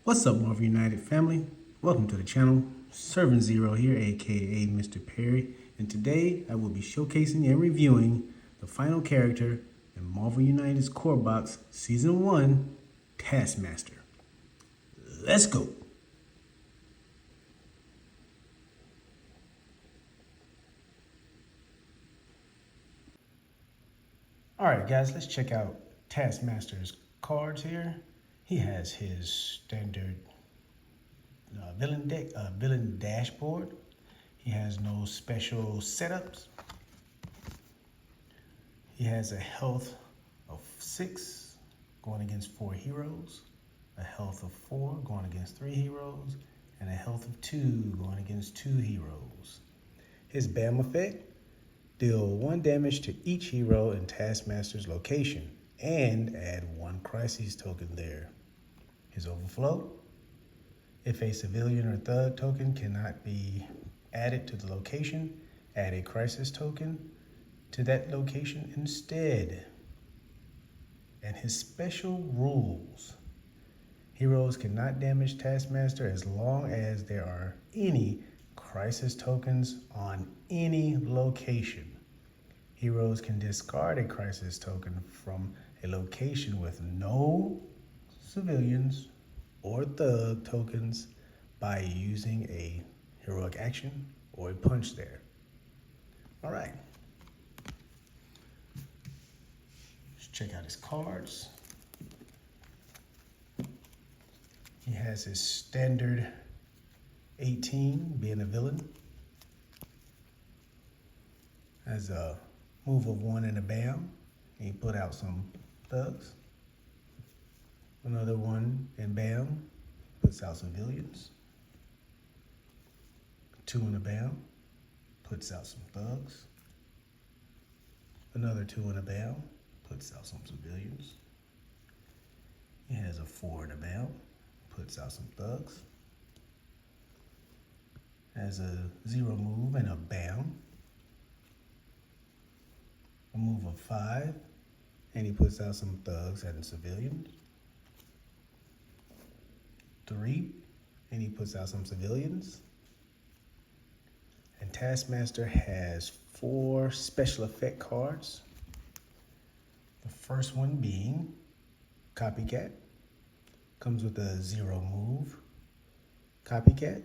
What's up, Marvel United family? Welcome to the channel. Servant Zero here, aka Mr. Perry, and today I will be showcasing and reviewing the final character in Marvel United's core box Season 1, Taskmaster. Let's go! Alright guys, let's check out Taskmaster's cards here. He has his standard villain dashboard. He has no special setups. He has a health of 6 going against 4 heroes, a health of 4 going against 3 heroes, and a health of 2 going against 2 heroes. His BAM effect: deal 1 damage to each hero in Taskmaster's location and add 1 crisis token there. His overflow: if a civilian or thug token cannot be added to the location, add a crisis token to that location instead. And his special rules: heroes cannot damage Taskmaster as long as there are any crisis tokens on any location. Heroes can discard a crisis token from a location with no civilians or thug tokens by using a heroic action or a punch there. All right. Let's check out his cards. He has his standard 18, being a villain. Has a move of 1 and a BAM. He put out some thugs. Another 1 and BAM, puts out civilians. 2 and a BAM, puts out some thugs. Another 2 and a BAM, puts out some civilians. He has a 4 and a BAM, puts out some thugs. Has a 0 move and a BAM. A move of 5, and he puts out some thugs and civilians. 3, and he puts out some civilians. And Taskmaster has 4 special effect cards. The first one being Copycat. Comes with a 0 move. Copycat: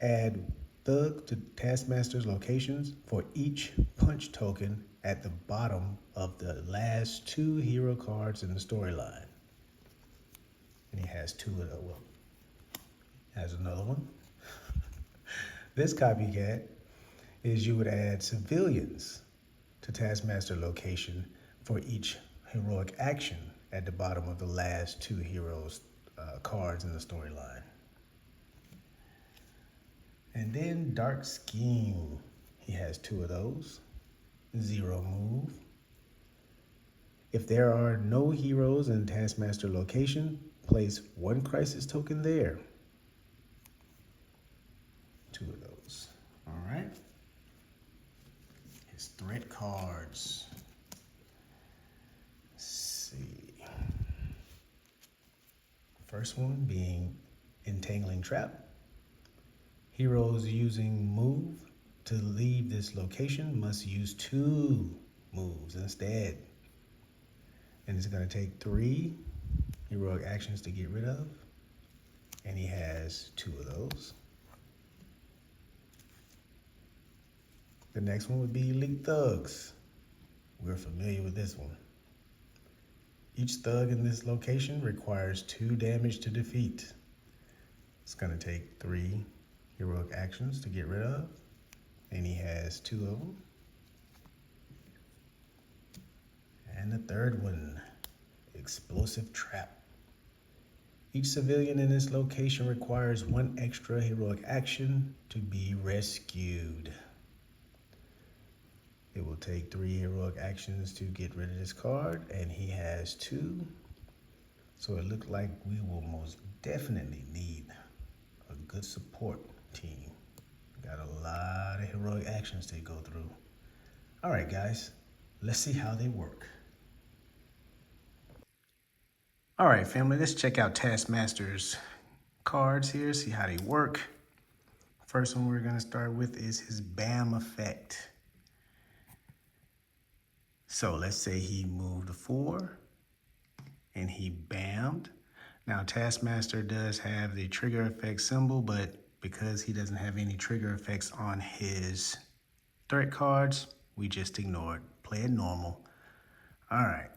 add thug to Taskmaster's locations for each punch token at the bottom of the last 2 hero cards in the storyline. And he has 2 of them. Has another one. This Copycat is you would add civilians to Taskmaster location for each heroic action at the bottom of the last 2 heroes cards in the storyline. And then Dark Scheme. He has 2 of those. 0 move. If there are no heroes in Taskmaster location, place 1 crisis token there. 2 of those. All right. His threat cards. Let's see. First one being Entangling Trap. Heroes using move to leave this location must use 2 moves instead. And it's going to take 3 heroic actions to get rid of. And he has 2 of those. The next one would be Elite Thugs. We're familiar with this one. Each thug in this location requires 2 damage to defeat. It's going to take 3 heroic actions to get rid of, and he has 2 of them. And the third one, Explosive Trap. Each civilian in this location requires 1 extra heroic action to be rescued. It will take 3 heroic actions to get rid of this card, and he has 2. So it looks like we will most definitely need a good support team. Got a lot of heroic actions to go through. All right, guys, let's see how they work. All right, family, let's check out Taskmaster's cards here, see how they work. First one we're gonna start with is his BAM effect. So let's say he moved a 4 and he BAM'd. Now Taskmaster does have the trigger effect symbol, but because he doesn't have any trigger effects on his threat cards, we just ignore it, play it normal. All right,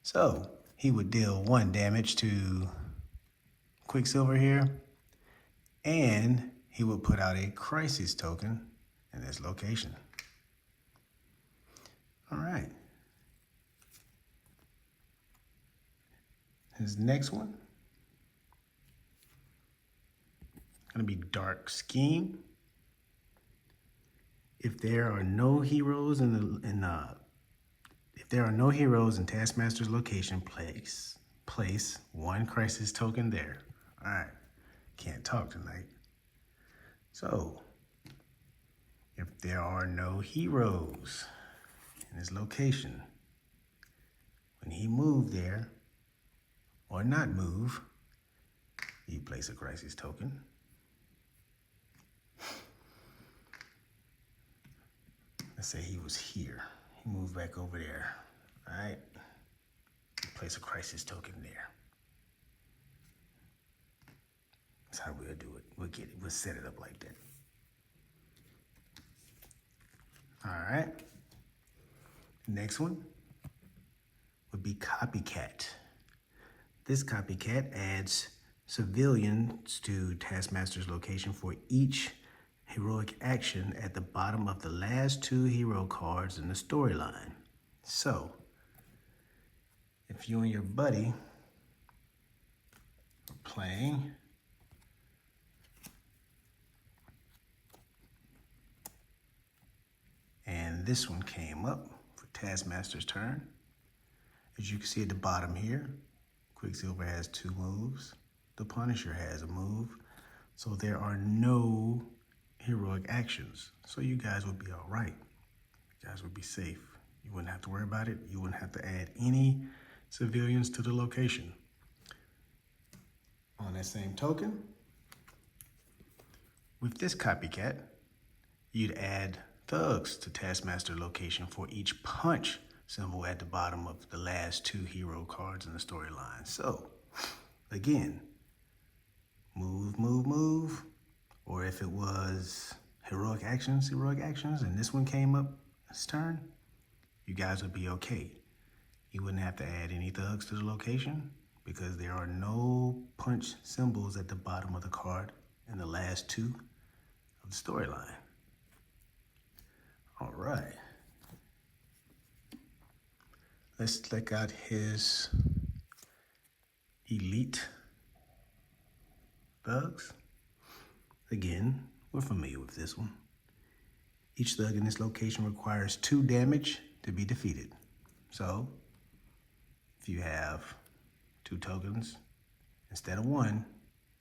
so he would deal 1 damage to Quicksilver here, and he would put out a crisis token in this location. All right. His next one, gonna be Dark Scheme. If there are no heroes if there are no heroes in Taskmaster's location, place 1 crisis token there. All right, can't talk tonight. So, if there are no heroes in his location, when he moved there, or not move, you place a crisis token. Let's say he was here. He moved back over there. All right. Place a crisis token there. That's how we'll do it. We'll get it. We'll set it up like that. All right. Next one would be Copycat. This Copycat adds civilians to Taskmaster's location for each heroic action at the bottom of the last 2 hero cards in the storyline. So, if you and your buddy are playing, and this one came up for Taskmaster's turn, as you can see at the bottom here, Quicksilver has 2 moves. The Punisher has a move. So there are no heroic actions. So you guys would be all right. You guys would be safe. You wouldn't have to worry about it. You wouldn't have to add any civilians to the location. On that same token, with this Copycat, you'd add thugs to Taskmaster location for each punch symbol at the bottom of the last 2 hero cards in the storyline. So, again, move, move, move. Or if it was heroic actions, and this one came up this turn, you guys would be okay. You wouldn't have to add any thugs to the location because there are no punch symbols at the bottom of the card in the last 2 of the storyline. All right. Let's check out his elite thugs. Again, we're familiar with this one. Each thug in this location requires 2 damage to be defeated. So, if you have 2 tokens, instead of 1,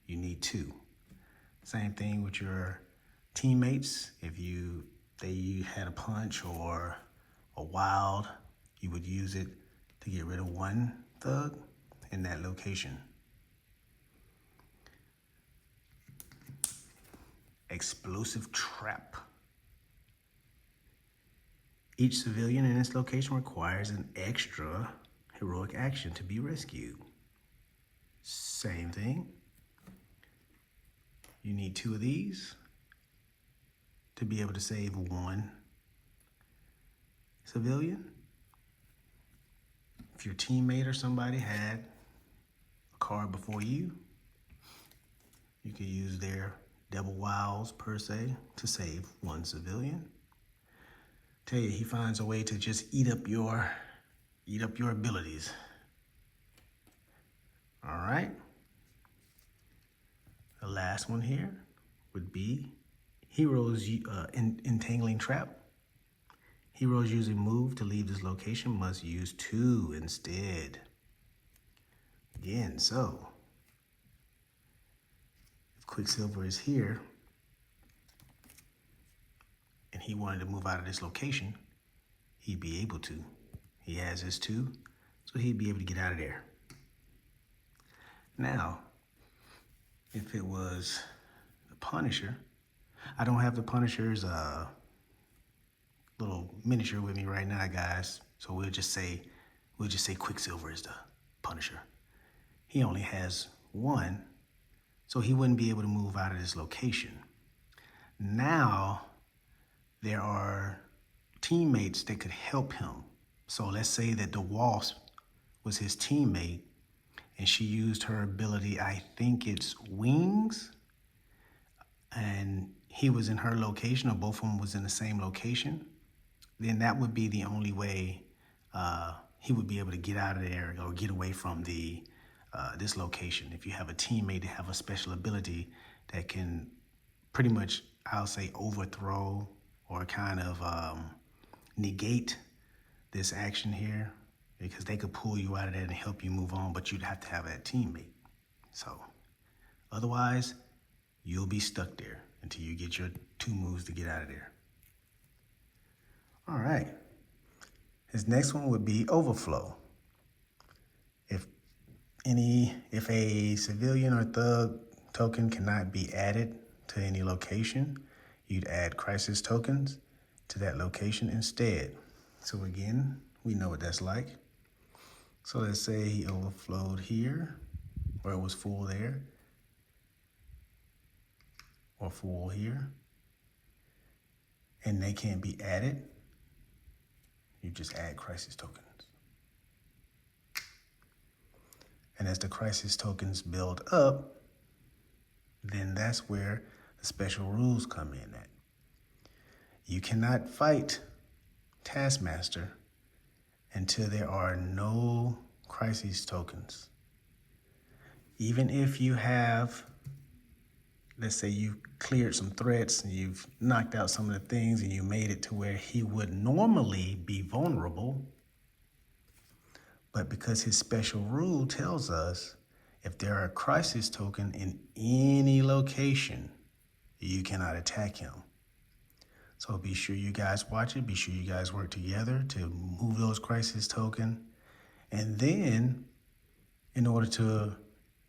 you need 2. Same thing with your teammates. If they had a punch or a wild, you would use it to get rid of 1 thug in that location. Explosive Trap. Each civilian in this location requires an extra heroic action to be rescued. Same thing. You need 2 of these to be able to save 1 civilian. If your teammate or somebody had a card before you, you could use their double wows per se to save 1 civilian. Tell you, he finds a way to just eat up your abilities. All right. The last one here would be Heroes Entangling Trap. Heroes using move to leave this location must use 2 instead. Again, so if Quicksilver is here and he wanted to move out of this location, he'd be able to. He has his 2, so he'd be able to get out of there. Now, if it was the Punisher. I don't have the Punisher's little miniature with me right now, guys. So we'll just say Quicksilver is the Punisher. He only has one, so he wouldn't be able to move out of this location. Now, there are teammates that could help him. So let's say that the Wasp was his teammate and she used her ability, I think it's Wings, and he was in her location, or both of them was in the same location, then that would be the only way he would be able to get out of there or get away from this location. If you have a teammate that have a special ability that can pretty much, I'll say, overthrow or kind of negate this action here, because they could pull you out of that and help you move on, but you'd have to have that teammate. So otherwise, you'll be stuck there until you get your 2 moves to get out of there. All right. His next one would be Overflow. If a civilian or thug token cannot be added to any location, you'd add crisis tokens to that location instead. So again, we know what that's like. So let's say he overflowed here, or it was full there, or full here, and they can't be added. You just add crisis tokens. And as the crisis tokens build up, then that's where the special rules come in at. You cannot fight Taskmaster until there are no crisis tokens. Even if you have, let's say you cleared some threats and you've knocked out some of the things and you made it to where he would normally be vulnerable, but because his special rule tells us if there are a crisis token in any location, you cannot attack him. So be sure you guys watch it. Be sure you guys work together to move those crisis token. And then in order to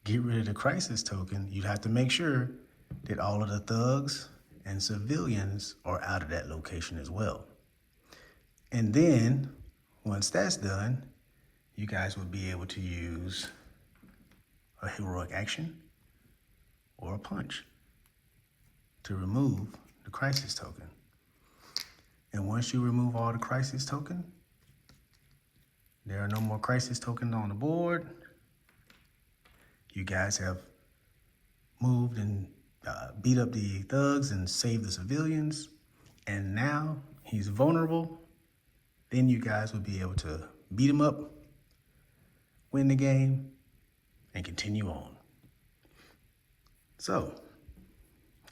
get rid of the crisis token, you'd have to make sure that all of the thugs and civilians are out of that location as well. And then once that's done, you guys will be able to use a heroic action or a punch to remove the crisis token. And once you remove all the crisis token, there are no more crisis tokens on the board. You guys have moved and beat up the thugs and saved the civilians. And now he's vulnerable. Then you guys will be able to beat him up, win the game, and continue on. So,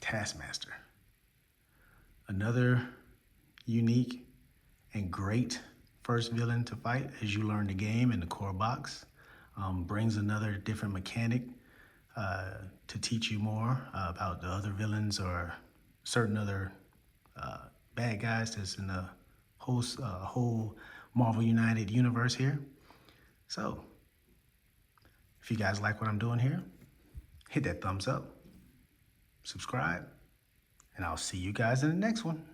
Taskmaster. Another unique and great first villain to fight as you learn the game in the core box. Brings another different mechanic to teach you more about the other villains or certain other bad guys that's in the whole Marvel United universe here. So, if you guys like what I'm doing here, hit that thumbs up, subscribe, and I'll see you guys in the next one.